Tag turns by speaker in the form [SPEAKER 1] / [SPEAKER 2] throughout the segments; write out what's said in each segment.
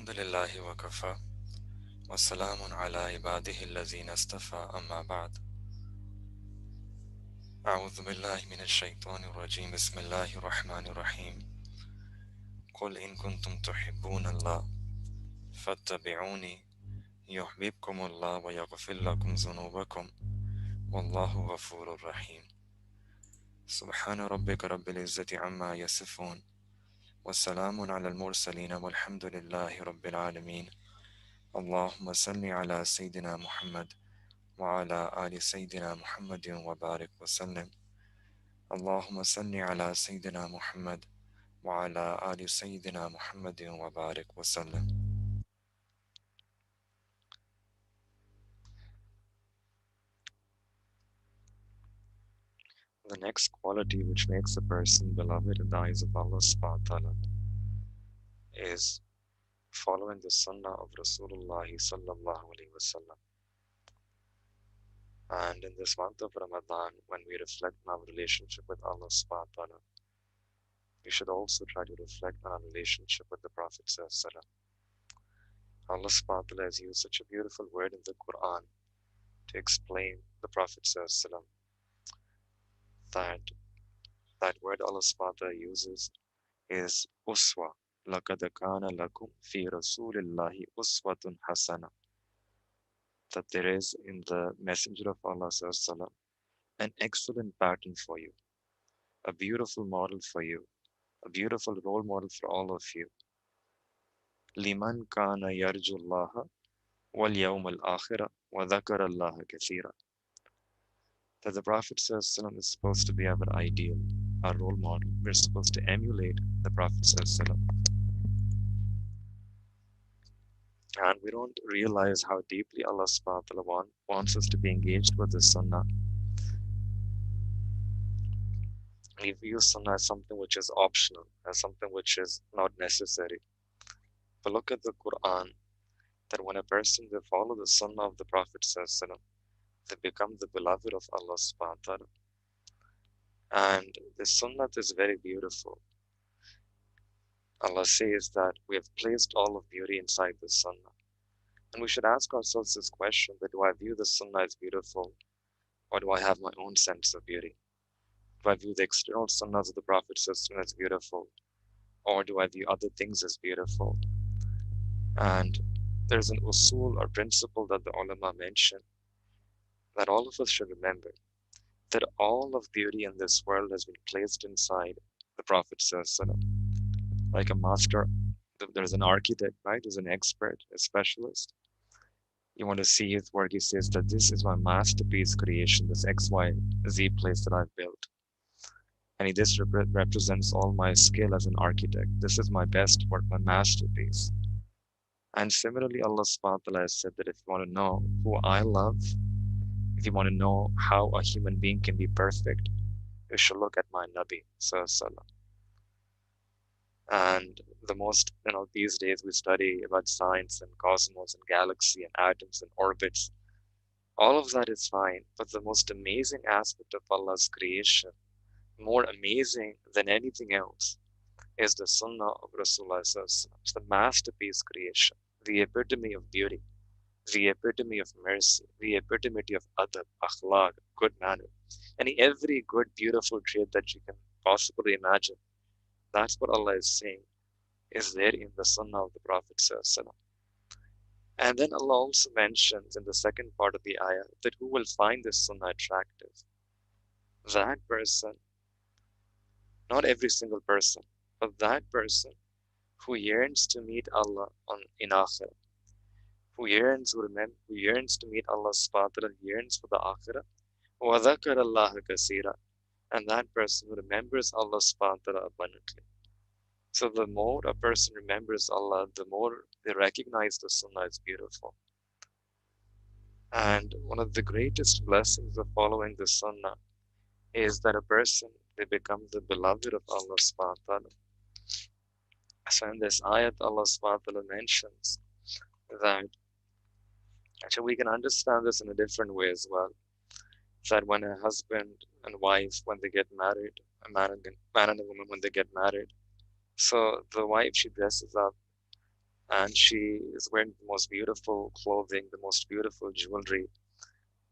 [SPEAKER 1] الحمد لله وكفى وسلام على عباده الذين اصطفى أما بعد أعوذ بالله من الشيطان الرجيم بسم الله الرحمن الرحيم قل إن كنتم تحبون الله فاتبعوني يحببكم الله ويغفر لكم ذنوبكم والله غفور رحيم سبحان ربك رب العزة عما يصفون وسلام على المرسلين والحمد لله رب العالمين اللهم صل على سيدنا محمد وعلى آل سيدنا محمد وبارك وسلم اللهم صل على سيدنا محمد وعلى آل سيدنا محمد وبارك وسلم. The next quality which makes a person beloved in the eyes of Allah subhanahu wa ta'ala is following the Sunnah of Rasulullah sallallahu alaihi wasallam. And in this month of Ramadan, when we reflect on our relationship with Allah subhanahu wa ta'ala, we should also try to reflect on our relationship with the Prophet sallallahu alaihi wasallam. Allah subhanahu wa ta'ala has used such a beautiful word in the Quran to explain the Prophet sallallahu alaihi wasallam. That word Allah subhanahu wa ta'ala uses is uswa. لَقَدْ كَانَ لَكُمْ فِي رَسُولِ اللَّهِ أُسْوَةٌ حَسَنَةٌ. That there is in the Messenger of Allah sallallahu alaihi wasallam an excellent pattern for you, a beautiful model for you, a beautiful role model for all of you. لِمَنْ كَانَ يَرْجُو اللَّهَ وَالْيَوْمَ الْآخِرَ وَذَكَرَ اللَّهَ كَثِيرًا. That the Prophet ﷺ is supposed to be our ideal, our role model. We're supposed to emulate the Prophet ﷺ. And we don't realize how deeply Allah subhanahu wa ta'ala wants us to be engaged with the Sunnah. We view Sunnah as something which is optional, as something which is not necessary. But look at the Quran, that when a person they follow the Sunnah of the Prophet ﷺ, they become the beloved of Allah subhanahu wa ta'ala. And the Sunnah is very beautiful. Allah says that we have placed all of beauty inside the Sunnah. And we should ask ourselves this question, that do I view the Sunnah as beautiful, or do I have my own sense of beauty? Do I view the external Sunnahs of the Prophet as beautiful, or do I view other things as beautiful? And there's an usul or principle that the ulama mention that all of us should remember, that all of beauty in this world has been placed inside the Prophet. Like a master, there's an architect, right? There's an expert, a specialist. You want to see his work, he says that this is my masterpiece creation, this XYZ place that I've built. And this represents all my skill as an architect. This is my best work, my masterpiece. And similarly, Allah subhanahu wa ta'ala has said that if you want to know who I love, if you want to know how a human being can be perfect, you should look at my Nabi sallallahu. And the most, these days we study about science and cosmos and galaxy and atoms and orbits. All of that is fine, but the most amazing aspect of Allah's creation, more amazing than anything else, is the Sunnah of Rasulullah. It's the masterpiece creation, the epitome of beauty, the epitome of mercy, the epitome of adab, akhlaq, good manner, and every good, beautiful trait that you can possibly imagine. That's what Allah is saying is there in the Sunnah of the Prophet. And then Allah also mentions in the second part of the ayah that who will find this Sunnah attractive? That person, not every single person, but that person who yearns to meet Allah in Akhirah, who yearns to meet Allah subhanahu wa ta'ala, yearns for the Akhirah, وَذَكَرَ اللَّهَ كَثِيرًا, and that person who remembers Allah subhanahu wa ta'ala abundantly. So the more a person remembers Allah, the more they recognize the Sunnah is beautiful. And one of the greatest blessings of following the Sunnah is that a person, they become the beloved of Allah subhanahu wa ta'ala. So in this ayat, Allah subhanahu wa ta'ala mentions that, actually we can understand this in a different way as well, that when a husband and wife, when they get married, a man and a woman, when they get married, so the wife, she dresses up and she is wearing the most beautiful clothing, the most beautiful jewelry,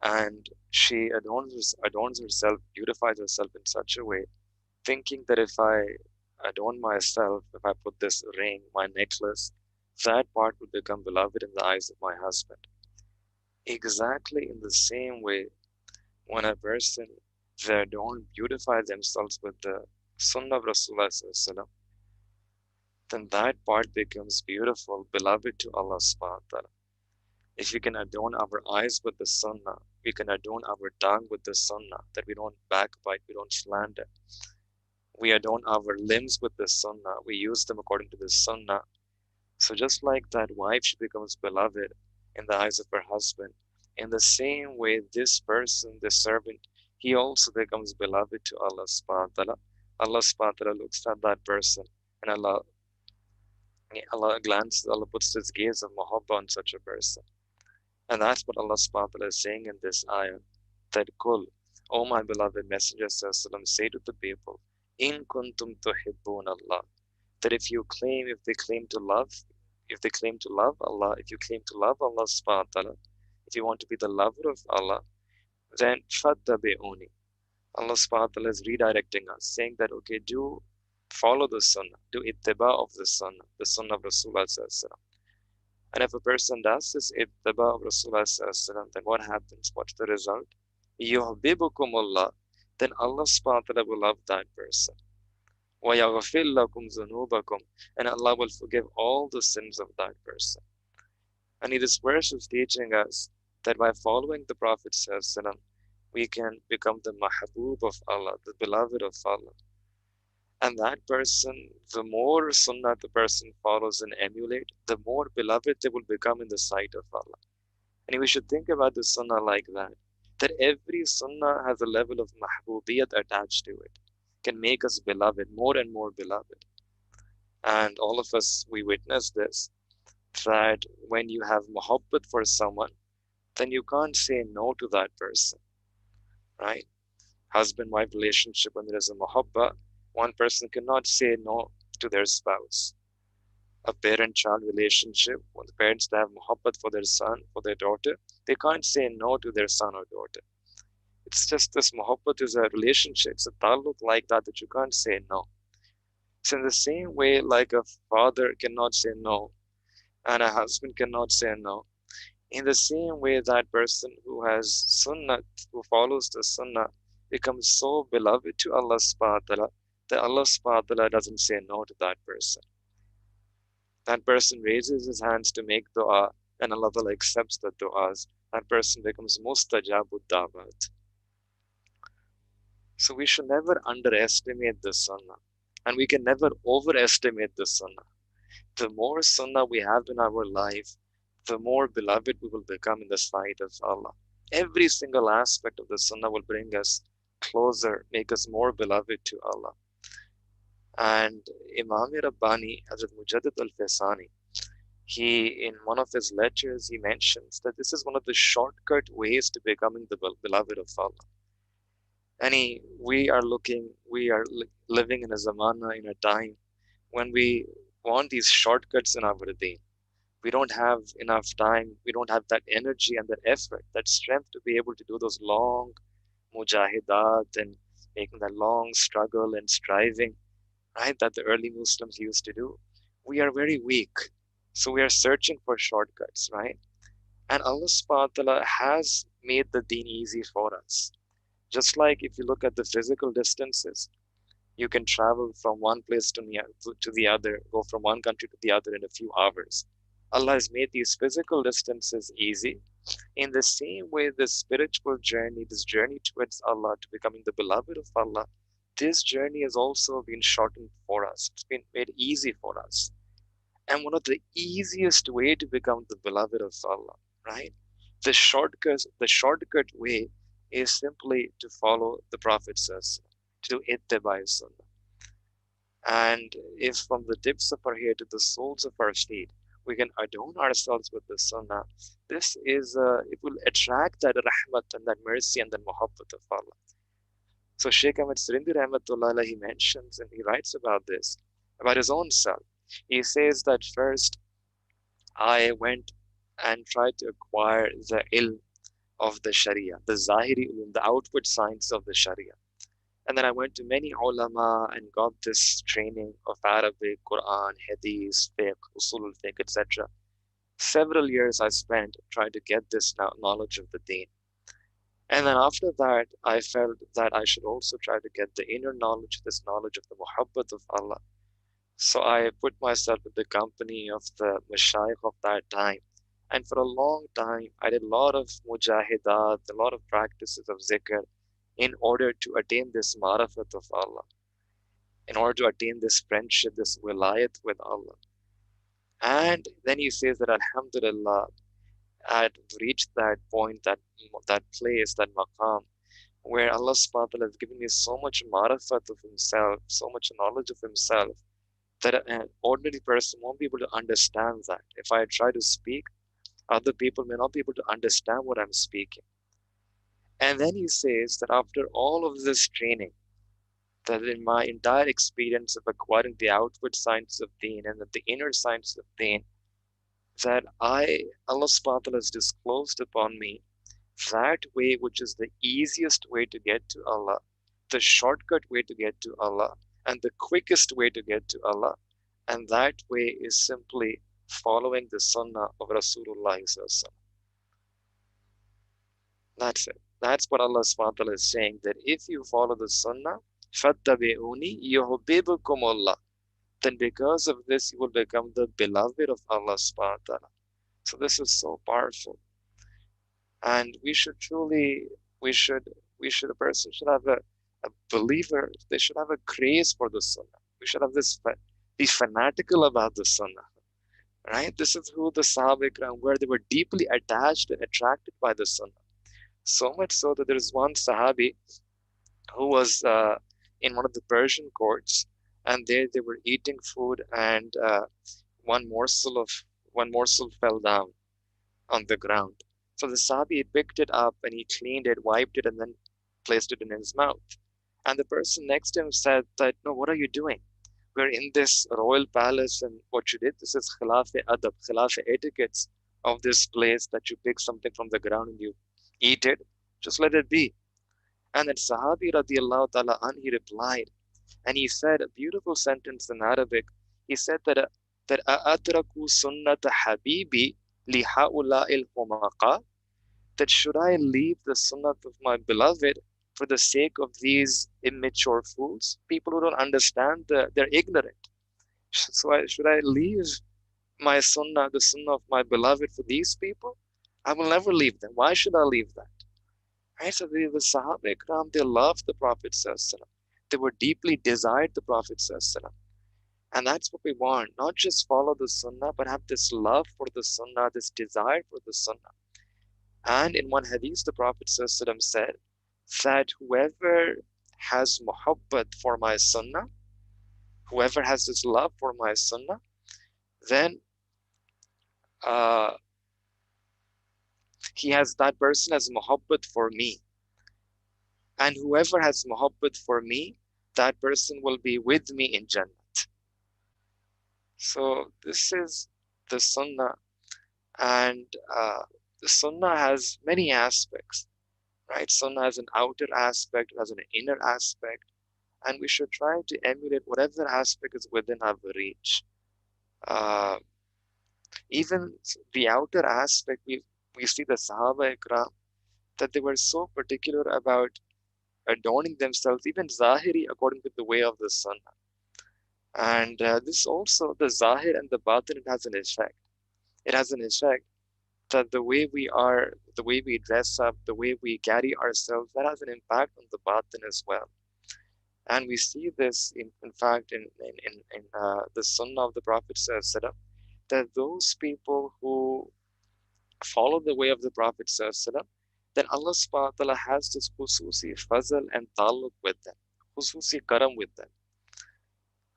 [SPEAKER 1] and she adorns herself, beautifies herself in such a way, thinking that if I adorn myself, if I put this ring, my necklace, that part will become beloved in the eyes of my husband. Exactly in the same way, when a person they don't beautify themselves with the Sunnah of Rasulullah Sallallahu, then that part becomes beautiful, beloved to Allah subhanahu wa ta'ala. If we can adorn our eyes with the Sunnah, we can adorn our tongue with the Sunnah, that we don't backbite, we don't slander. We adorn our limbs with the Sunnah, we use them according to the Sunnah. So just like that wife, she becomes beloved in the eyes of her husband. In the same way, this person, this servant, he also becomes beloved to Allah subhanahu wa ta'ala. Allah subhanahu wa ta'ala looks at that person and Allah glances, Allah puts his gaze of mahabbah on such a person. And that's what Allah subhanahu wa ta'ala is saying in this ayah. That Kul, O my beloved Messenger sallam, say to the people, In kuntum tuhibbun Allah. That if they claim to love, if they claim to love Allah, if you claim to love Allah subhanahu wa ta'ala, if you want to be the lover of Allah, then fattabi'uni. Allah subhanahu wa ta'ala is redirecting us, saying that okay, do follow the sunnah, do ittiba of the sunnah of Rasulullah sallallahu. And if a person does this ittiba of Rasulullah sallallahu, then what happens? What's the result? Yuhibbukumullah, then Allah subhanahu wa ta'ala will love that person. وَيَغْفِرْ لَكُمْ ذُنُوبَكُمْ, and Allah will forgive all the sins of that person. And this verse is teaching us that by following the Prophet ﷺ, we can become the mahbub of Allah, the beloved of Allah. And that person, the more sunnah the person follows and emulate, the more beloved they will become in the sight of Allah. And we should think about the sunnah like that every sunnah has a level of mahbubiyat attached to it, can make us beloved, more and more beloved. And all of us, we witness this, that when you have muhabbat for someone, then you can't say no to that person, right? Husband-wife relationship, when there is a muhabba, one person cannot say no to their spouse. A parent-child relationship, when the parents have muhabbat for their son, for their daughter, they can't say no to their son or daughter. It's just this muhabbat is a relationship, it's a taluk like that you can't say no. So in the same way, like a father cannot say no, and a husband cannot say no, in the same way that person who has sunnah, who follows the sunnah, becomes so beloved to Allah subhanahu wa ta'ala that Allah subhanahu wa ta'ala doesn't say no to that person. That person raises his hands to make dua and Allah ta'ala accepts the du'as. That person becomes mustajabud da'wat. So we should never underestimate the sunnah, and we can never overestimate the sunnah. The more sunnah we have in our life, the more beloved we will become in the sight of Allah. Every single aspect of the sunnah will bring us closer, make us more beloved to Allah. And Imam Rabbani, Hazrat Mujaddid al-Faisani, he, in one of his lectures, he mentions that this is one of the shortcut ways to becoming the beloved of Allah. And we are living in a zamana, in a time when we want these shortcuts in our deen. We don't have enough time, we don't have that energy and that effort, that strength to be able to do those long mujahidat and making that long struggle and striving, right, that the early Muslims used to do. We are very weak. So we are searching for shortcuts, right? And Allah subhanahu wa ta'ala has made the deen easy for us. Just like if you look at the physical distances, you can travel from one place to the other, go from one country to the other in a few hours. Allah has made these physical distances easy. In the same way, this spiritual journey, this journey towards Allah, to becoming the beloved of Allah, this journey has also been shortened for us. It's been made easy for us. And one of the easiest way to become the beloved of Allah, right? The shortcut way is simply to follow the Prophet says, to do ittiba sunnah. And if from the tips of our head to the soles of our feet, we can adorn ourselves with the sunnah, it will attract that rahmat and that mercy and that muhabbat of Allah. So Shaykh Ahmad Sirindi Rahmatullah, he mentions and he writes about this, about his own self. He says that first, I went and tried to acquire the ilm of the Sharia, the Zahiri ulum, the outward science of the Sharia. And then I went to many ulama and got this training of Arabic, Quran, Hadith, fiqh, usul al-fiqh, etc. Several years I spent trying to get this knowledge of the deen. And then after that, I felt that I should also try to get the inner knowledge, this knowledge of the muhabbat of Allah. So I put myself in the company of the mashayikh of that time. And for a long time, I did a lot of mujahidat, a lot of practices of zikr in order to attain this marifat of Allah, in order to attain this friendship, this wilayat with Allah. And then he says that Alhamdulillah, I had reached that point, that place, that maqam, where Allah subhanahu wa ta'ala has given me so much marifat of Himself, so much knowledge of Himself, that an ordinary person won't be able to understand that. If I try to speak, other people may not be able to understand what I'm speaking. And then he says that after all of this training, that in my entire experience of acquiring the outward science of deen and the inner science of deen, that Allah subhanahu wa ta'ala has disclosed upon me that way which is the easiest way to get to Allah, the shortcut way to get to Allah, and the quickest way to get to Allah. And that way is simply following the Sunnah of Rasulullah. That's it. That's what Allah subhanahu wa ta'ala is saying, that if you follow the Sunnah, فَاتَّبِعُونِي يُحْبِبُكُمُ اللَّهُ, then because of this you will become the beloved of Allah subhanahu wa ta'ala. So this is so powerful. And we should truly, we should, a person should have a believer, they should have a craze for the Sunnah. We should have this, be fanatical about the Sunnah, right? This is who the Sahaba Ikram were. They were deeply attached and attracted by the Sunnah. So much so that there is one Sahabi who was in one of the Persian courts, and there they were eating food, and one morsel fell down on the ground. So the Sahabi picked it up and he cleaned it, wiped it, and then placed it in his mouth. And the person next to him said that, no, what are you doing? We're in this royal palace, and what you did, this is khilaf-e adab, khilaf-e etiquettes of this place, that you pick something from the ground and you eat it. Just let it be. And then Sahabi radiallahu ta'ala an, he replied, and he said a beautiful sentence in Arabic. He said that atraku sunnata habibi li haula'il humaqa, that should I leave the sunnah of my beloved for the sake of these immature fools, people who don't understand, they're ignorant. So should I leave my sunnah, the sunnah of my beloved, for these people? I will never leave them. Why should I leave that? Right? So the Sahaba Ikram, they loved the Prophet ﷺ. They were deeply desired the Prophet ﷺ. And that's what we want. Not just follow the Sunnah, but have this love for the Sunnah, this desire for the Sunnah. And in one hadith, the Prophet ﷺ said that whoever has muhabbat for my Sunnah, whoever has this love for my Sunnah, then that person has muhabbat for me. And whoever has muhabbat for me, that person will be with me in Jannat. So this is the Sunnah, and the Sunnah has many aspects, right? Sunnah has an outer aspect, has an inner aspect, and we should try to emulate whatever aspect is within our reach. Even the outer aspect, we see the Sahaba Ikram, that they were so particular about adorning themselves, even Zahiri, according to the way of the Sunnah. And this also, the Zahir and the Batin, it has an effect. It has an effect that the way we are, the way we dress up, the way we carry ourselves, that has an impact on the Batin as well. And we see this, in fact, in the Sunnah of the Prophet ﷺ, that those people who follow the way of the Prophet ﷺ, then Allah subhanahu wa ta'ala has this khususi fazl and taluk with them, khususi karam with them.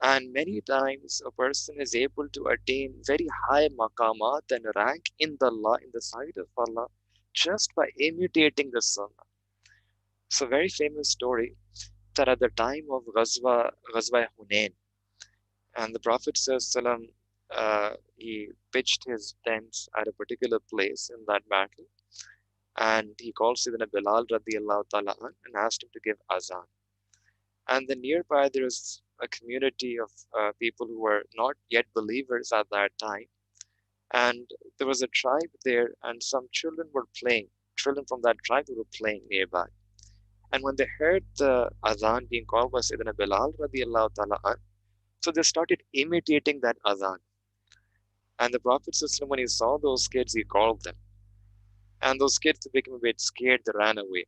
[SPEAKER 1] And many times a person is able to attain very high maqamat and rank in the sight of Allah, just by imitating the Sunnah. So very famous story, that at the time of Ghazwa Hunain, and the Prophet ﷺ he pitched his tents at a particular place in that battle, and he called Sayyidina Bilal radiallahu ta'ala an and asked him to give azan. And then nearby there was a community of people who were not yet believers at that time, and there was a tribe there, and some children were playing. Children from that tribe were playing nearby. And when they heard the azan being called by Sayyidina Bilal radiallahu ta'ala an, so they started imitating that azan. And the Prophet, when he saw those kids, he called them. And those kids became a bit scared, they ran away.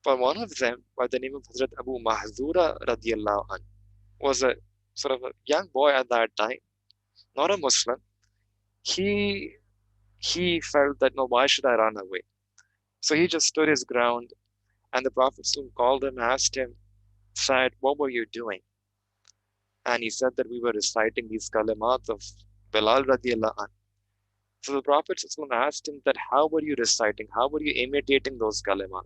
[SPEAKER 1] But one of them, by the name of Hazrat Abu Mahzura radiallahu an, was a sort of a young boy at that time, not a Muslim. He he felt that, no, why should I run away? So he just stood his ground, and the Prophet called him, asked him, said, what were you doing? And he said that we were reciting these kalimat of Bilal radiallahu an. So the Prophet asked him that, how were you reciting? How were you imitating those kalimat?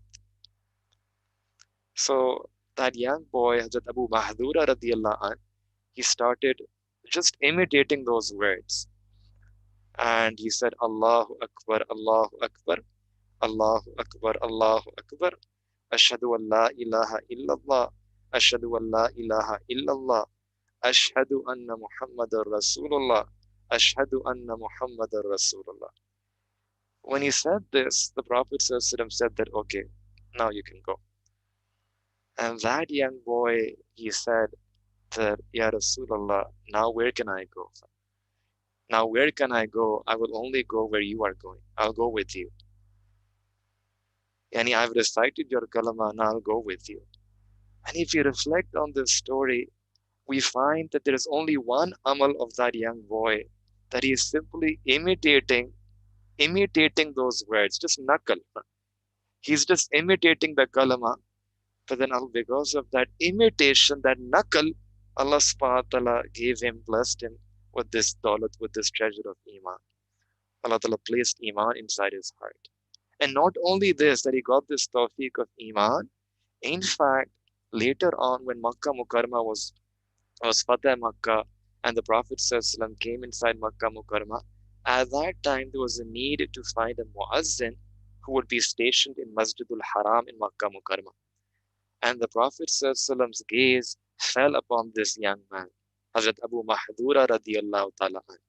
[SPEAKER 1] So that young boy, Hazrat Abu Mahdura radiallahu an, he started just imitating those words. And he said, Allahu Akbar, Allahu Akbar, Allahu Akbar, Allahu Akbar, Ashhadu an la ilaha illallah, Ashhadu an la ilaha illallah, Ashhadu anna Muhammadar Rasulullah, Ashhadu anna Muhammadar Rasulullah. When he said this, the Prophet said that, okay, now you can go. And that young boy, he said that, Ya Rasulullah, now where can I go? Now where can I go? I will only go where you are going. I'll go with you. Yani, I've recited your kalama, now I'll go with you. And if you reflect on this story, we find that there is only one amal of that young boy, that he is simply imitating those words, just nakal. He's just imitating the kalama, but then because of that imitation, that nakal, Allah subhanahu wa ta'ala gave him, blessed him with this dawlat, with this treasure of iman. Allah ta'ala placed iman inside his heart. And not only this, that he got this tawfiq of iman, in fact, later on when Makkah Mukarramah was Fateh Makkah, and the Prophet ﷺ came inside Makkah Mukarramah, at that time there was a need to find a muazzin who would be stationed in Masjidul Haram in Makkah Mukarramah. And the Prophet ﷺ's gaze fell upon this young man, Hazrat Abu Mahdura radiallahu ta'ala an.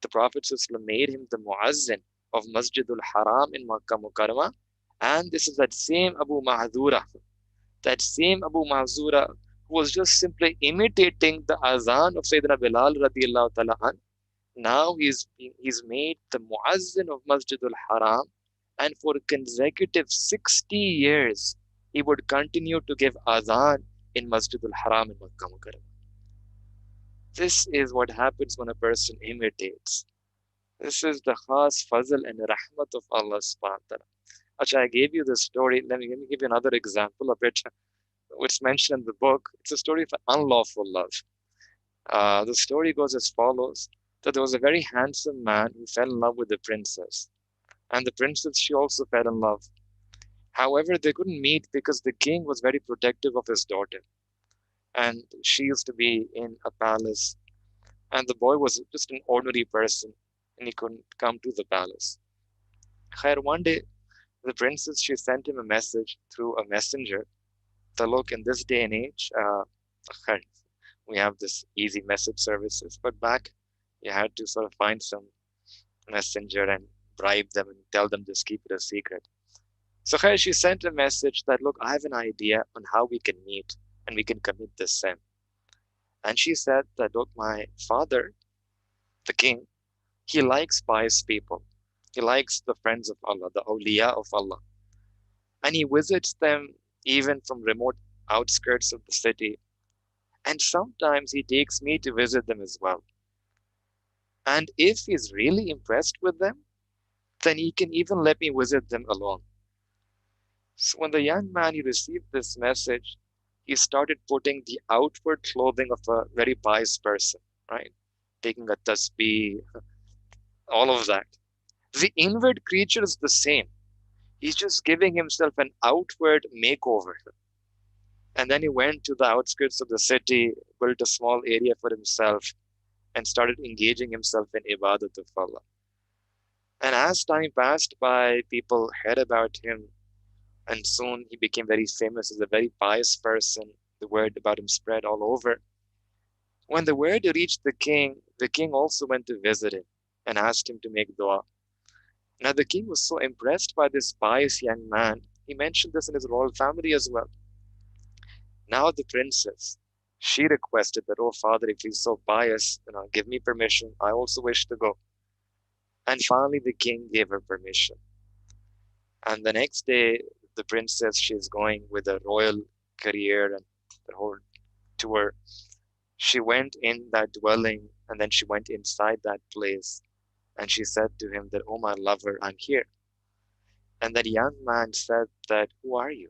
[SPEAKER 1] The Prophet ﷺ made him the muazzin of Masjidul Haram in Makkah Mukarramah, and this is that same Abu Mahdura, who was just simply imitating the azan of Sayyidina Bilal radiallahu ta'ala an. Now he's made the muazzin of Masjidul Haram, and for consecutive 60 years he would continue to give azan in Masjidul Haram in Makkah Mukarramah. This is what happens when a person imitates. This is the khas fazl and rahmat of Allah subhanahu wa ta'ala. Achha, I gave you this story. Let me give you another example of it, which is mentioned in the book. It's a story of unlawful love. The story goes as follows, that there was a very handsome man who fell in love with the princess. And the princess, she also fell in love. However, they couldn't meet because the king was very protective of his daughter. And she used to be in a palace. And the boy was just an ordinary person, and he couldn't come to the palace. Khair, one day, the princess, she sent him a message through a messenger. So look, in this day and age, we have this easy message services, but back you had to sort of find some messenger and bribe them and tell them just keep it a secret. So she sent a message that, look, I have an idea on how we can meet and we can commit this sin. And she said that, look, my father, the king, he likes pious people. He likes the friends of Allah, the awliya of Allah. And he visits them even from remote outskirts of the city. And sometimes he takes me to visit them as well. And if he's really impressed with them, then he can even let me visit them alone. So when the young man, he received this message, he started putting the outward clothing of a very pious person, right? Taking a tasbih, all of that. The inward creature is the same. He's just giving himself an outward makeover. And then he went to the outskirts of the city, built a small area for himself, and started engaging himself in ibadat of Allah. And as time passed by, people heard about him, and soon he became very famous as a very pious person. The word about him spread all over. When the word reached the king also went to visit him and asked him to make dua. Now the king was so impressed by this pious young man, he mentioned this in his royal family as well. Now the princess, she requested that, oh father, if he's so pious, give me permission. I also wish to go. And finally the king gave her permission. And the next day, the princess, she's going with a royal career and the whole tour. She went in that dwelling and then she went inside that place and she said to him that, oh my lover, I'm here. And that young man said that, who are you?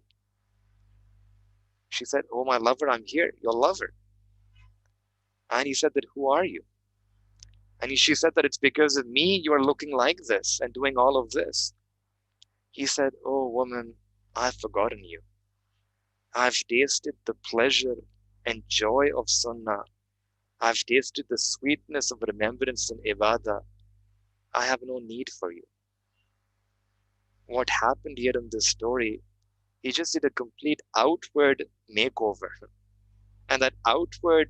[SPEAKER 1] She said, oh my lover, I'm here, your lover. And he said that, who are you? And she said that it's because of me you are looking like this and doing all of this. He said, oh woman, I've forgotten you. I've tasted the pleasure and joy of Sunnah. I've tasted the sweetness of remembrance and ibadah. I have no need for you. What happened here in this story, he just did a complete outward makeover. And that outward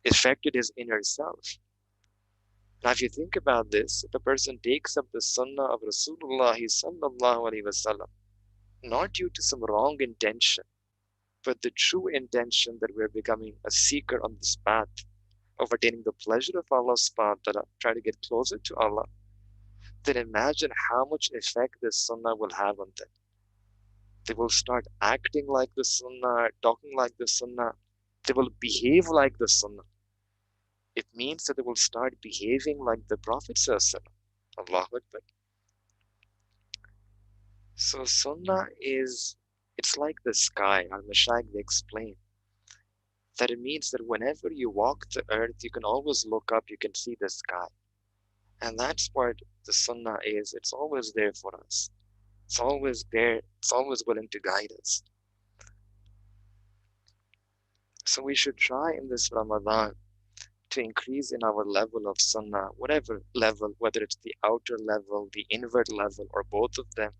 [SPEAKER 1] affected his inner self. Now, if you think about this, if a person takes up the Sunnah of Rasulullah sallallahu alaihi wasallam, not due to some wrong intention, but the true intention that we're becoming a seeker on this path of attaining the pleasure of Allah subhanahu wa ta'ala, trying to get closer to Allah, then imagine how much effect this Sunnah will have on them. They will start acting like the Sunnah, talking like the Sunnah. They will behave like the Sunnah. It means that they will start behaving like the Prophet sallallahu Allahu Akbar. So Sunnah is, it's like the sky. Our Mashaykh, they explain that it means that whenever you walk the earth, you can always look up, you can see the sky. And that's what the Sunnah is. It's always there for us. It's always there. It's always willing to guide us. So we should try in this Ramadan to increase in our level of Sunnah, whatever level, whether it's the outer level, the inward level, or both of them.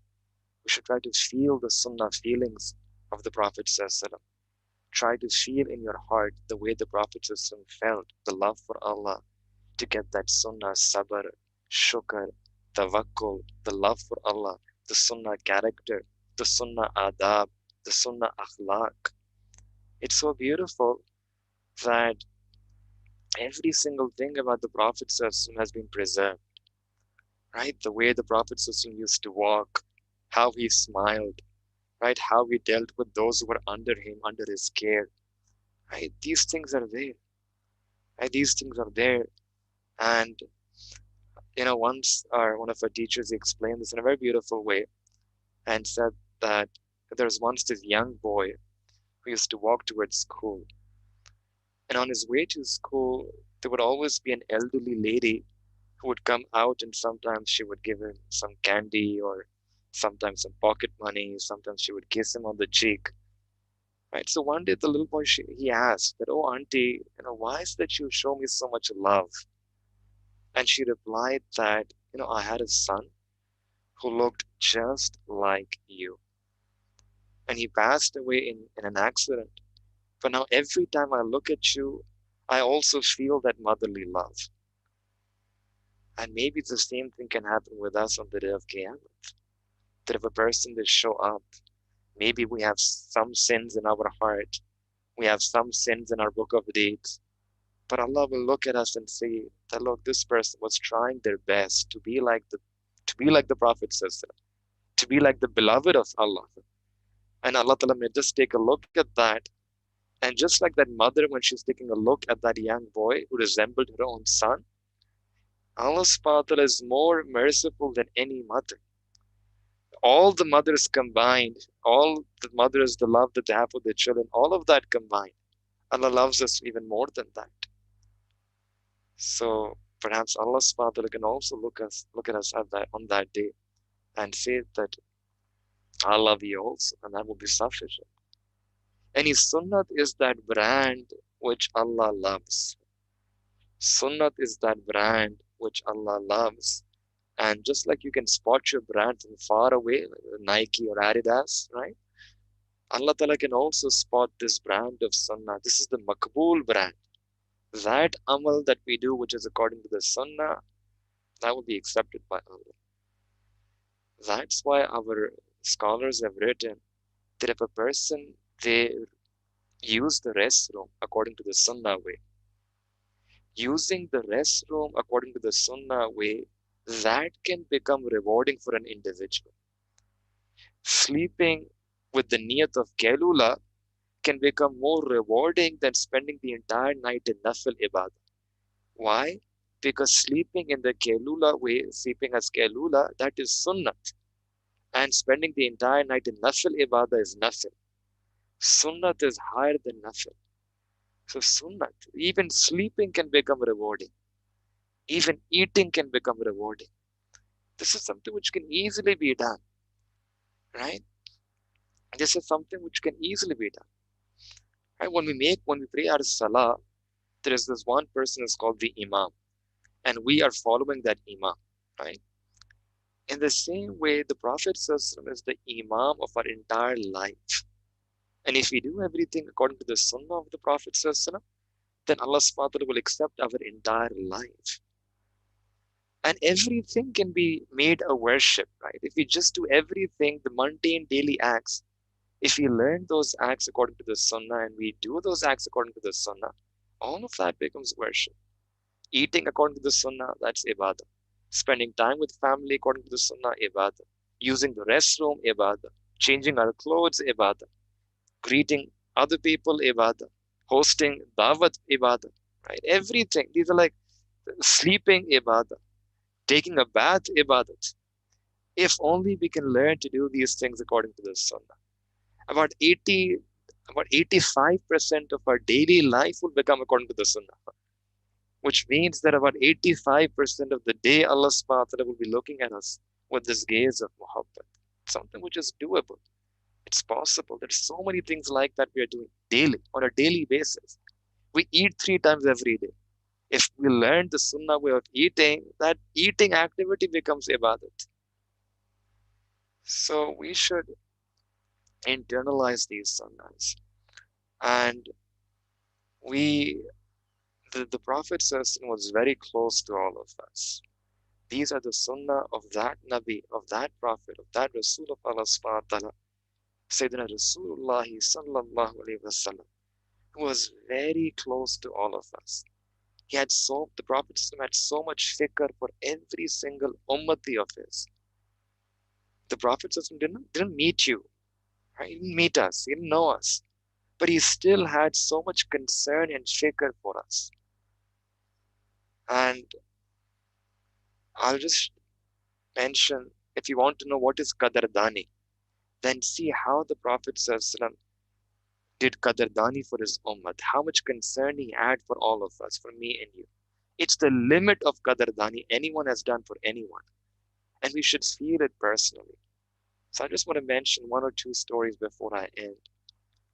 [SPEAKER 1] We should try to feel the Sunnah feelings of the Prophet ﷺ. Try to feel in your heart the way the Prophet ﷺ felt, the love for Allah, to get that Sunnah sabr, shukr, tawakkul, the love for Allah, the Sunnah character, the Sunnah adab, the Sunnah akhlaq. It's so beautiful that every single thing about the Prophet ﷺ has been preserved. Right? The way the Prophet ﷺ used to walk, how he smiled, right? How he dealt with those who were under him, under his care. Right? These things are there. Right? These things are there. And once one of our teachers explained this in a very beautiful way and said that there was once this young boy who used to walk towards school. And on his way to school, there would always be an elderly lady who would come out, and sometimes she would give him some candy or sometimes some pocket money. Sometimes she would kiss him on the cheek. Right? So one day the little boy, he asked that, oh auntie, why is that you show me so much love? And she replied that, I had a son who looked just like you. And he passed away in an accident. But now every time I look at you, I also feel that motherly love. And maybe the same thing can happen with us on the day of Qiyamah. That if a person will show up, maybe we have some sins in our heart, we have some sins in our book of deeds, but Allah will look at us and say that, look, this person was trying their best to be like the Prophet says, to be like the beloved of Allah. And Allah Ta'ala may just take a look at that. And just like that mother, when she's taking a look at that young boy who resembled her own son, Allah subhanahu wa ta'ala is more merciful than any mother. All the mothers combined, all the mothers, the love that they have for their children, all of that combined, Allah loves us even more than that. So perhaps Allah subhanahu wa ta'ala can also look at us on that day and say that I love you also, and that will be sufficient. And His Sunnah is that brand which Allah loves. Sunnah is that brand which Allah loves. And just like you can spot your brand from far away, like Nike or Adidas, right? Allah Ta'ala can also spot this brand of Sunnah. This is the Makbul brand. That amal that we do, which is according to the Sunnah, that will be accepted by Allah. That's why our scholars have written that if a person they use the restroom according to the Sunnah way, using the restroom according to the Sunnah way, that can become rewarding for an individual. Sleeping with the niyat of Kailula can become more rewarding than spending the entire night in Nafil ibadah. Why? Because sleeping in the Kailula way, sleeping as Kailula, that is Sunnat. And spending the entire night in Nafil ibadah is Nafil. Sunnat is higher than Nafil. So Sunnat, even sleeping can become rewarding. Even eating can become rewarding. This is something which can easily be done, right? This is something which can easily be done. Right? When we pray our salah, there is this one person is called the Imam, and we are following that Imam, right? In the same way, the Prophet ﷺ is the Imam of our entire life. And if we do everything according to the Sunnah of the Prophet ﷺ, then Allah subhanahu wa ta'ala will accept our entire life. And everything can be made a worship, right? If we just do everything, the mundane daily acts, if we learn those acts according to the Sunnah and we do those acts according to the Sunnah, all of that becomes worship. Eating according to the Sunnah, that's ibadah. Spending time with family according to the Sunnah, ibadah. Using the restroom, ibadah. Changing our clothes, ibadah. Greeting other people, ibadah. Hosting dawat, ibadah. Right? Everything. These are like sleeping, ibadah. Taking a bath, ibadat. If only we can learn to do these things according to the Sunnah. About 80, about 85% of our daily life will become according to the Sunnah, which means that about 85% of the day Allah subhanahu wa ta'ala will be looking at us with this gaze of muhabbat. Something which is doable. It's possible. There's so many things like that we are doing daily, on a daily basis. We eat 3 times every day. If we learn the sunnah way of eating, that eating activity becomes ibadat. So we should internalize these sunnahs. And we, the Prophet was very close to all of us. These are the sunnah of that Nabi, of that Prophet, of that Rasul of Allah subhanahu wa ta'ala, Sayyidina Rasulullah sallallahu alayhi wasallam, who was very close to all of us. The Prophet had so much fikr for every single ummati of his. The Prophet didn't meet you, right? He didn't meet us, he didn't know us, but he still had so much concern and fikr for us. And I'll just mention, if you want to know what is qadardani, then see how the Prophet did qadardani for his ummah, how much concern he had for all of us, for me and you. It's the limit of qadardani anyone has done for anyone, and we should feel it personally. So I just want to mention 1 or 2 stories before I end.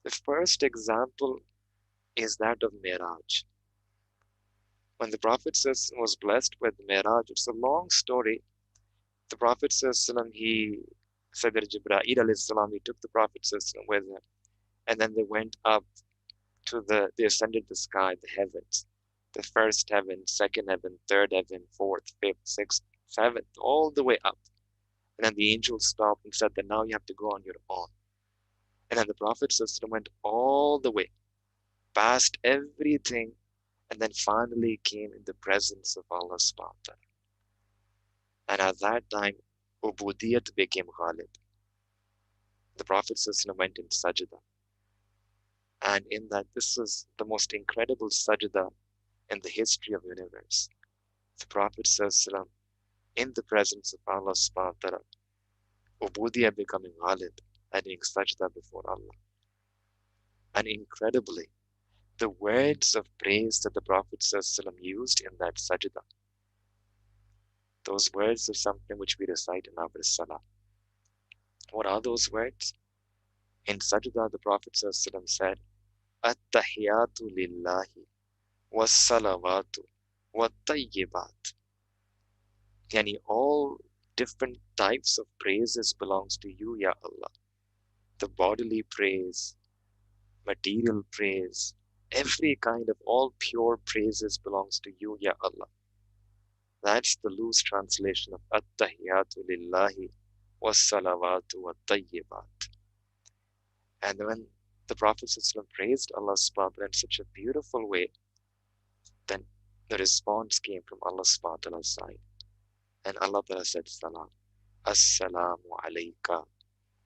[SPEAKER 1] The first example is that of Miraj. When the Prophet was blessed with Miraj, it's a long story. The Prophet he said that Jibreel alayhi salam, he took the Prophet with him, and then they went up to they ascended the sky, the heavens, the first heaven, second heaven, third heaven, fourth, fifth, sixth, seventh, all the way up. And then the angel stopped and said that now you have to go on your own. And then the Prophet went all the way, past everything, and then finally came in the presence of Allah subhanahu wa ta'ala. And at that time, Ubudiyat became Ghalib. The Prophet went in sajda. And in that, this was the most incredible sajda in the history of the universe. The Prophet in the presence of Allah subhanahu wa ta'ala, Ubudiyah becoming Ghalib and doing sajda before Allah. And incredibly, the words of praise that the Prophet used in that sajda, those words are something which we recite in our salah. What are those words? In sajda, the Prophet said, At-tahiyatu lillahi was-salawatu وَالطَّيِّبَاتِ. Yani all different types of praises belongs to you, Ya Allah. The bodily praise, material praise, every kind of all pure praises belongs to you, Ya Allah. That's the loose translation of At-Tahiyatu Lillahi was-salawatu wat-tayyibat. And when the Prophet ﷺ praised Allah subhanahu wa ta'ala in such a beautiful way, then the response came from Allah subhanahu wa ta'ala's side. And Allah ta'ala said, Salam. Assalamu alayka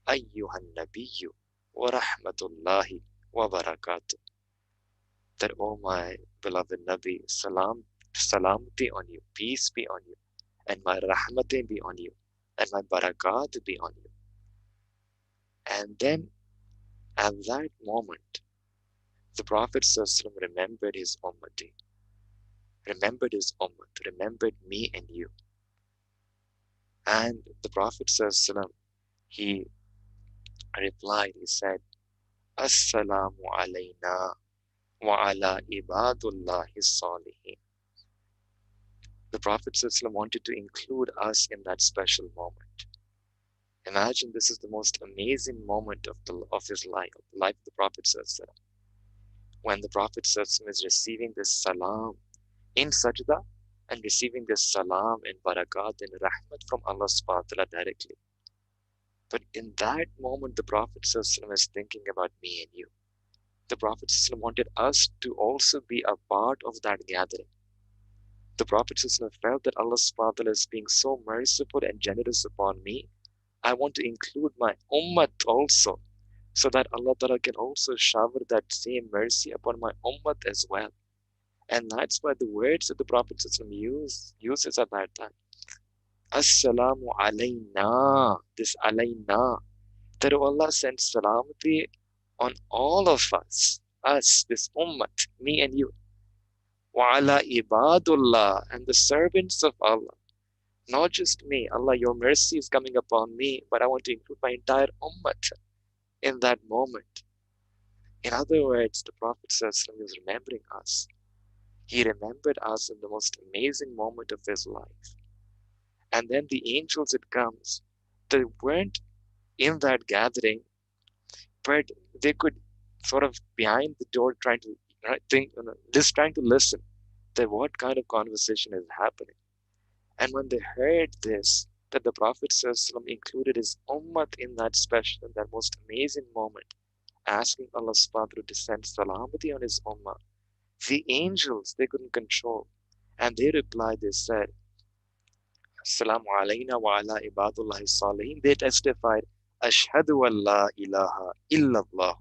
[SPEAKER 1] ayyuhan nabiyyu wa rahmatullahi wa barakatuh. That, oh my beloved Nabi, salamti on you, peace be on you, and my rahmati be on you, and my barakat be on you. And then at that moment, the Prophet ﷺ remembered his ummati, remembered his ummah, remembered me and you. And the Prophet ﷺ, he replied, he said, Assalamu alayna wa ala ibadullahi salihin. The Prophet ﷺ wanted to include us in that special moment. Imagine this is the most amazing moment of his life, the life of the Prophet ﷺ. When the Prophet ﷺ is receiving this salam in sajda and receiving this salam and barakat and rahmat from Allah subhanahu wa ta'ala directly. But in that moment, the Prophet ﷺ is thinking about me and you. The Prophet ﷺ wanted us to also be a part of that gathering. The Prophet ﷺ felt that Allah subhanahu wa ta'ala is being so merciful and generous upon me. I want to include my ummah also, so that Allah ta'ala can also shower that same mercy upon my ummah as well. And that's why the words that the Prophet ﷺ uses at that time. Assalamu alayna, this alayna, that Allah sends salamati on all of us, this ummah, me and you. Wa ala ibadullah, and the servants of Allah. Not just me, Allah, your mercy is coming upon me, but I want to include my entire ummah in that moment. In other words, the Prophet ﷺ is remembering us. He remembered us in the most amazing moment of his life. And then the angels, it comes, they weren't in that gathering, but they could sort of behind the door trying to just trying to listen to what kind of conversation is happening. And when they heard this, that the Prophet ﷺ included his ummah in that special, in that most amazing moment, asking Allah subhanahu wa ta'ala to send salamati on his ummah, the angels, they couldn't control. And they replied, they said, Assalamu alayna wa ala ibadullahi salihin. They testified, Ashhadu an la ilaha illallah.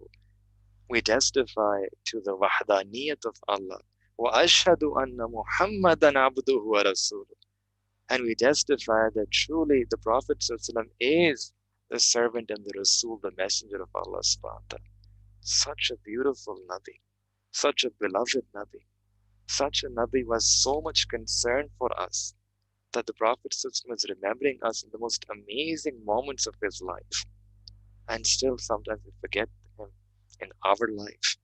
[SPEAKER 1] We testify to the wahdaniyat of Allah. Wa ashhadu anna Muhammadan abduhu wa rasuluh. And we testify that truly the Prophet ﷺ is the servant and the Rasul, the messenger of Allah subhanahu wa ta'ala. Such a beautiful Nabi, such a beloved Nabi. Such a Nabi was so much concerned for us that the Prophet ﷺ is remembering us in the most amazing moments of his life. And still sometimes we forget him in our life.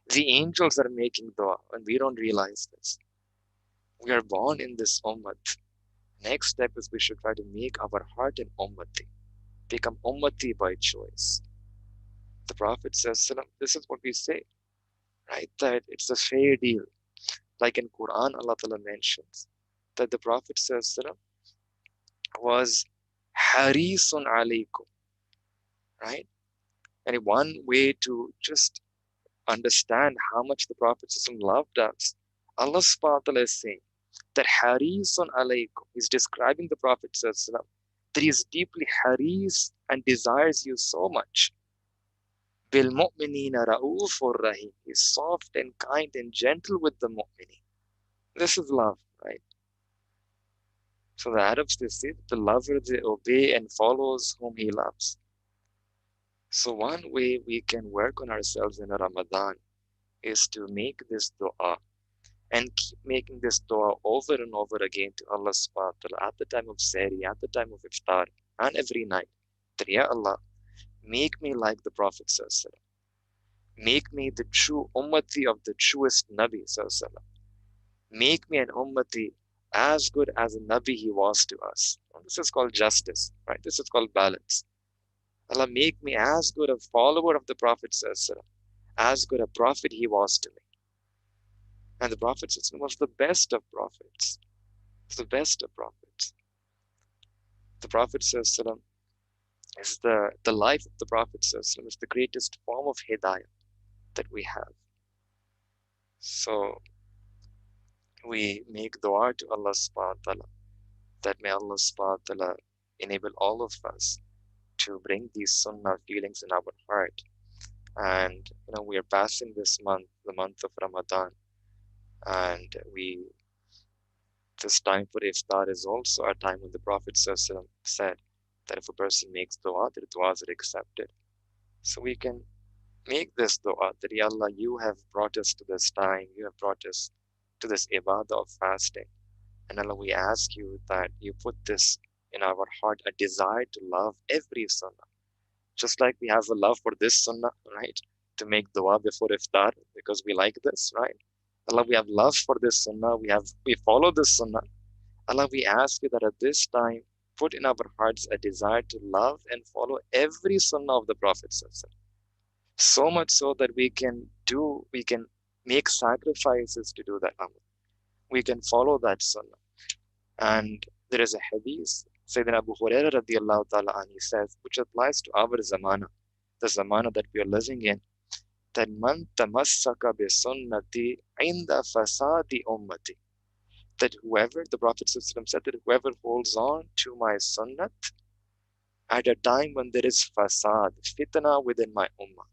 [SPEAKER 1] The angels are making dua and we don't realize this. We are born in this ummah. Next step is we should try to make our heart an ummati, become ummati by choice. The Prophet says, this is what we say, right? That it's a fair deal. Like in Quran, Allah Ta'ala mentions that the Prophet says, was harisun alaykum, right? And one way to just understand how much the Prophet loved us, Allah subhanahu wa ta'ala is saying that harisun alaykum, he's describing the Prophet that he is deeply haris and desires you so much. Bil mu'minina ra'ufur rahim, he's soft and kind and gentle with the mu'minin. This is love, right? So the Arabs, they say that the lover, they obey and follows whom he loves. So one way we can work on ourselves in Ramadan is to make this dua and keep making this dua over and over again to Allah subhanahu wa ta'ala at the time of Sahri, at the time of Iftar, and every night. That, Ya Allah, make me like the Prophet sallallahu alaihi wasallam. Make me the true ummati of the truest Nabi sallallahu alaihi wasallam. Make me an ummati as good as a Nabi he was to us. And this is called justice, right? This is called balance. Allah, make me as good a follower of the Prophet as good a prophet he was to me. And the Prophet was the best of prophets. The best of prophets. The Prophet is the life of the Prophet is the greatest form of hidayah that we have. So we make dua to Allah subhanahu wa ta'ala that may Allah subhanahu wa ta'ala enable all of us to bring these sunnah feelings in our heart. And we are passing this month, the month of Ramadan, and this time for iftar is also a time when the Prophet said that if a person makes dua, their duas are accepted. So we can make this dua that, Ya Allah, you have brought us to this time, you have brought us to this ibadah of fasting. And Allah, we ask you that you put this in our heart, a desire to love every sunnah. Just like we have a love for this sunnah, right? To make dua before iftar because we like this, right? Allah, we have love for this sunnah. We follow this sunnah. Allah, we ask you that at this time, put in our hearts a desire to love and follow every sunnah of the Prophet. So much so that we can make sacrifices to do that amal. We can follow that sunnah. And there is a hadith, Sayyidina Abu Hurairah radiallahu ta'ala anhu says, which applies to our zamana, the zamana that we are living in, that man tamassaka bi sunnati inda fasadi ummati. That whoever, the Prophet said that whoever holds on to my sunnat at a time when there is fasad, fitna within my ummah,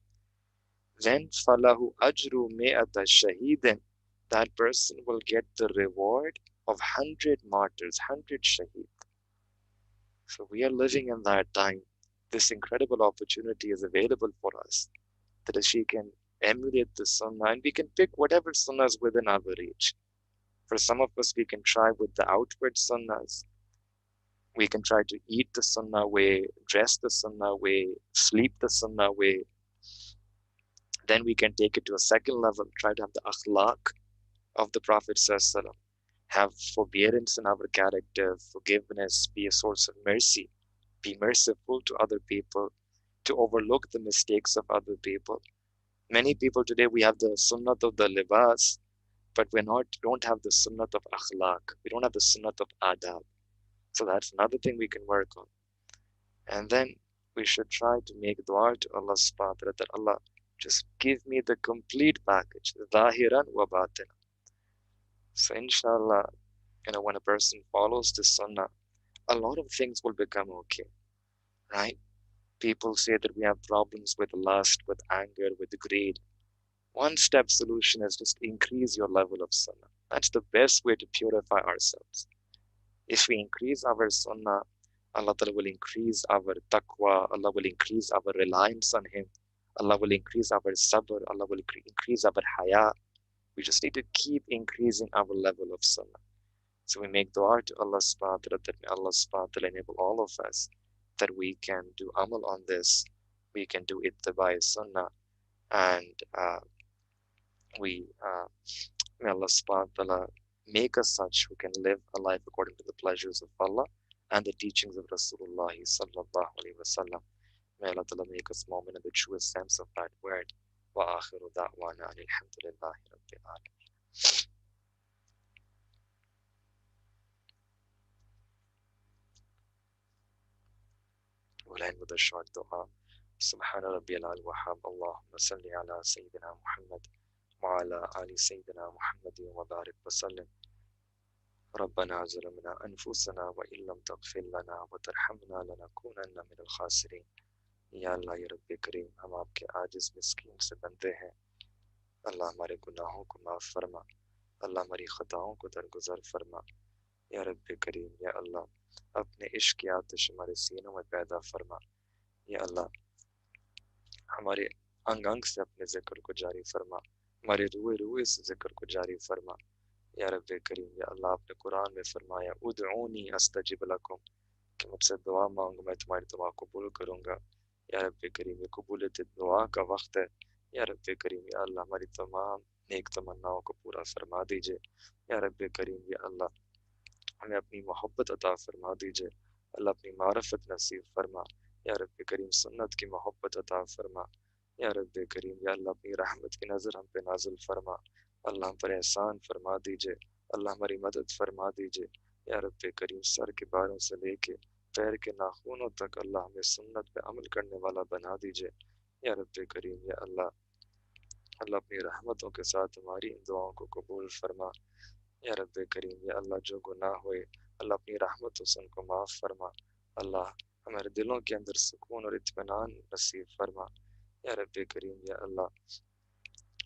[SPEAKER 1] then falahu ajru me'ata shahidin, that person will get the reward of 100 martyrs, 100 shaheed. So we are living in that time. This incredible opportunity is available for us, that she can emulate the sunnah, and we can pick whatever sunnah is within our reach. For some of us, we can try with the outward sunnahs. We can try to eat the sunnah way, dress the sunnah way, sleep the sunnah way. Then we can take it to a second level, try to have the akhlaq of the Prophet ﷺ, have forbearance in our character, forgiveness, be a source of mercy, be merciful to other people, to overlook the mistakes of other people. Many people today, we have the sunnat of the libas, but don't have the sunnat of akhlaq. We don't have the sunnat of adab. So that's another thing we can work on. And then we should try to make dua to Allah subhanahu wa ta'ala that Allah, just give me the complete package, zahiran wa batin. So inshallah, when a person follows the sunnah, a lot of things will become okay, right? People say that we have problems with lust, with anger, with greed. One step solution is just increase your level of sunnah. That's the best way to purify ourselves. If we increase our sunnah, Allah Ta'ala will increase our taqwa, Allah will increase our reliance on Him, Allah will increase our sabr, Allah will increase our haya. We just need to keep increasing our level of sunnah. So we make dua to Allah subhanahu wa ta'ala that may Allah subhanahu wa ta'ala enable all of us that we can do amal on this, we can do ittibai sunnah, and may Allah subhanahu wa ta'ala make us such who can live a life according to the pleasures of Allah and the teachings of Rasulullah sallallahu alaihi wasallam. May Allah ta'ala make us moment in the truest sense of that word. Wa akhiru da'wana alhamdulillahi rabbil alamin. We'll end with a short dua. سبحان ربي العلي الوهاب اللهم صل على سيدنا محمد وعلى آل سيدنا محمد وبارك وسلم. ربنا ظلمنا أنفسنا وإن لم تغفر لنا وترحمنا لنكونن من الخاسرين. या अल्लाह या रब्बे करीम, हम आपके आजिज़ मिस्कीन से बंदे हैं. अल्लाह हमारे गुनाहों को माफ़ फरमा, अल्लाह हमारी ख़ताओं को दरगुज़र फरमा. या रब्बे करीम, या अल्लाह अपने इश्क़ की आतिश हमारे सीनों में पैदा फरमा. या अल्लाह हमारे अंग अंग से अपने ज़िक्र को जारी फरमा, हमारे रूए रूए से ज़िक्र को जारी फरमा. या रब्बे करीम, या अल्लाह आपने कुरान में फरमाया उदऊनी अस्तजिब लकुम, कि मुझसे दुआ मांगो मैं तुम्हारी दुआ कबूल करूँगा. या रब्बे करीम, ये कबूलियत दुआ का वक्त है. या रब्बे करीम, या अल्लाह हमारी तमाम نیک تمناؤں کو پورا فرما دیجیے یا رب کریم یا اللہ، ہمیں اپنی محبت عطا فرما دیجیے اللہ، اپنی معرفت نصیب فرما یا رب کریم، سنت کی محبت عطا فرما یا رب کریم یا اللہ، اپنی رحمت کی نظر ہم پہ نازل فرما اللہ، ہم پر احسان فرما دیجیے اللہ، ہماری مدد فرما دیجیے یا رب کریم، سر کے باروں سے لے کے پیر کے ناخنوں تک اللہ ہمیں سنت پہ عمل کرنے والا بنا دیجیے یا رب کریم یا اللہ، اللہ اپنی رحمتوں کے ساتھ ہماری ان دعاؤں کو قبول فرما یا رب کریم یا اللہ، جو گناہ ہوئے اللہ اپنی رحمتوں سے ان کو معاف فرما اللہ، ہمارے دلوں کے اندر سکون اور اطمینان نصیب فرما یا رب کریم یا اللہ،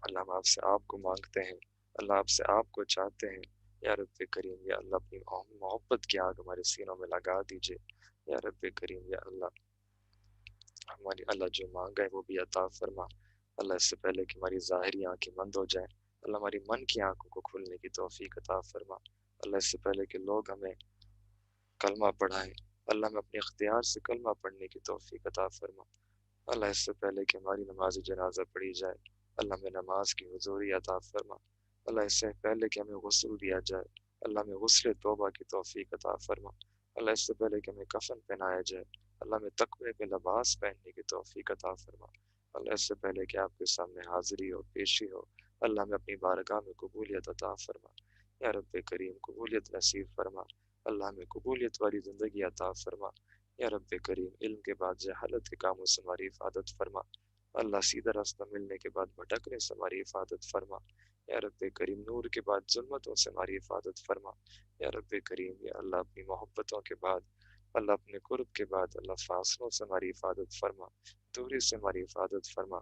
[SPEAKER 1] اللہ ہم آپ سے آپ کو مانگتے ہیں اللہ، آپ سے آپ کو چاہتے ہیں یا رب کریم یا اللہ، اپنی محبت کی آگ ہمارے سینوں میں لگا دیجیے یا رب کریم یا اللہ، ہماری اللہ جو مانگا ہے وہ بھی عطا فرما اللہ، اس سے پہلے کہ ہماری ظاہری آنکھیں بند ہو جائیں اللہ، ہماری من کی آنکھوں کو کھولنے کی توفیق عطا فرما اللہ، اس سے پہلے کہ لوگ ہمیں کلمہ پڑھائیں اللہ، ہمیں اپنے اختیار سے کلمہ پڑھنے کی توفیق عطا فرما اللہ، اس سے پہلے کہ ہماری نماز جنازہ پڑھی جائے اللہ، ہمیں نماز کی حضوری عطا فرما اللہ، اس سے پہلے کہ ہمیں غسل دیا جائے اللہ، ہمیں غسل توبہ کی توفیق عطا فرما اللہ، اس سے پہلے کہ ہمیں کفن پہنایا جائے اللہ، ہمیں تقوی کے لباس پہننے کی توفیق عطا فرما اللہ، اس سے پہلے کہ آپ کے سامنے حاضری ہو پیشی ہو اللہ، ہمیں اپنی بارگاہ میں قبولیت عطا فرما یا رب کریم، قبولیت نصیب فرما اللہ، ہمیں قبولیت والی زندگی عطا فرما یا رب کریم، علم کے بعد جہالت کے کاموں سے ہماری حفاظت فرما اللہ، سیدھا راستہ ملنے کے بعد بھٹکنے سے ہماری حفاظت فرما یا رب کریم، نور کے بعد ظلمتوں سے ہماری حفاظت فرما یا رب کریم یا اللہ، اپنی محبتوں کے بعد اللہ، اپنے قرب کے بعد اللہ، فاصلوں سے ہماری حفاظت فرما، دوری سے ہماری حفاظت فرما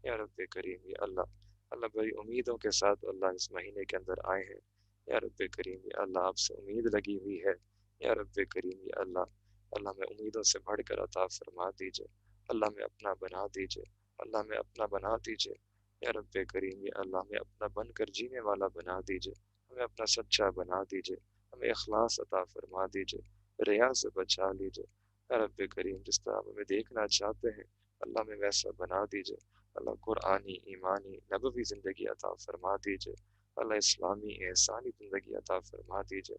[SPEAKER 1] یا رب کریم یا اللہ، اللہ بڑی امیدوں کے ساتھ اللہ اس مہینے کے اندر آئے ہیں یا رب کریم یا اللہ، آپ سے امید لگی ہوئی ہے یا رب کریم یا اللہ، اللہ میں امیدوں سے بڑھ کر عطا فرما دیجیے اللہ، میں اپنا بنا دیجیے اللہ، میں اپنا بنا دیجیے یا رب کریم یا اللہ، میں اپنا بن کر جینے والا بنا دیجیے، ہمیں اپنا سچا بنا دیجیے، ہمیں اخلاص عطا فرما دیجیے، ریا سے بچا لیجیے یا رب کریم، جس طرح آپ ہمیں دیکھنا چاہتے ہیں اللہ، میں ویسا بنا دیجیے اللہ، قرآنی ایمانی نبوی زندگی عطا فرما دیجیے اللہ، اسلامی احسانی زندگی عطا فرما دیجیے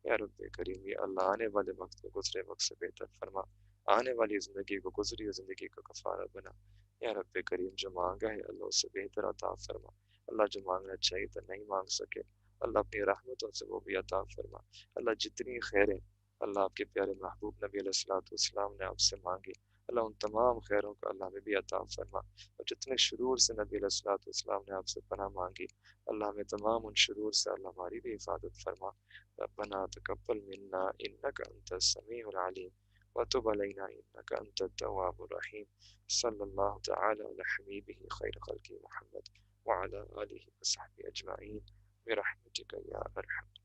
[SPEAKER 1] یا رب کریم یا اللہ، آنے والے وقت کو گزرے وقت سے بہتر فرما، آنے والی زندگی کو گزری ہوئی زندگی کا کفارہ بنا یا رب کریم، جو مانگا ہے اللہ اس سے بہتر عطا فرما اللہ، جو مانگنا چاہیے تو نہیں مانگ سکے اللہ، اپنی رحمتوں سے وہ بھی عطا فرما اللہ، جتنی خیریں اللہ آپ کے پیارے محبوب نبی علیہ الصلوۃ والسلام نے آپ سے مانگی اللہ، ان تمام خیروں کا اللہ میں بھی عطا فرما، اور جتنے شرور سے نبی علیہ الصلوۃ والسلام نے آپ سے پناہ مانگی اللہ، ہمیں تمام ان شرور سے اللہ ہماری بھی حفاظت فرما ربنا تقبل منا انك انت السميع العليم وتب علينا انك انت التواب الرحيم صلى الله تعالى على حبيبه خير خلق محمد وعلى اله وصحبه اجمعين برحمتك يا ارحم